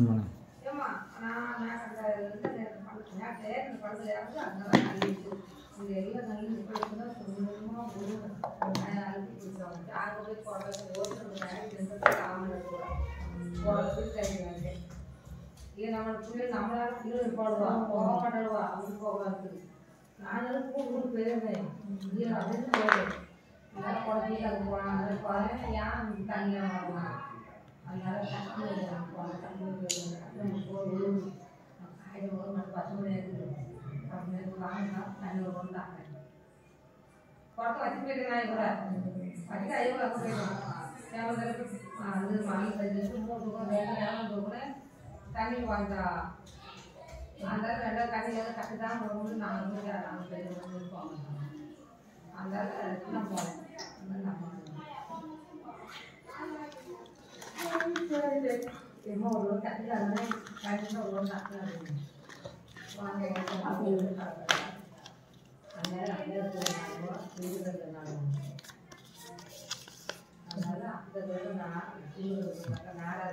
ஆமாண்ணா. ஏம்மா நான் அந்த இந்த படத்தில் இறந்து அதனால அழுது இந்த எல்லாம் நல்ல நிற்கிறதுனா கொஞ்சமாக அழுத்தி பிடிச்சவங்க அங்கே போய் போடுறது ஓட்டுறது ஆமலை கூட போடுறது தெரியாது. இது நம்மளுக்கு பிள்ளை நம்மளால பிள்ளை போடுவா போக மாட்டாடுவா அப்படி போகாது. நானும் கூப்பிட்டு போயிருந்தேன் இல்லை அப்படின்னு போயிடுவேன். எல்லாரும் குழந்தைங்க அது போனாங்க அதை பாருங்க ஏன் தனியாக வருவாங்க அதனால தண்ணி போனேன் தண்ணி போயிடுவேன். காயிரம் ஒரு மணி 10 மணி இருக்குது அப்படின்னு வாங்கினா தண்ணி ஒரு கொண்டு தாங்க குளத்தை வச்சு போயிட்டு கூட வச்சு ஐயோ அங்கே போயிடுவோம். தேவைக்கு அது வாங்கி தச்சு 3 தூக்கம் 2 தூக்கம் தண்ணி வாங்கிட்டா அந்த 2 தண்ணியில் கட்டு தான் போகணும். நாங்கள் போயிடுவோம் இருப்போம். அதனால நான் போனேன். என்னமோ ஒரு கட்டில் அதுமாதிரி கண்டிப்பாக ஒரு கட்டில் வாங்க அதனால அந்த நான் நாடாக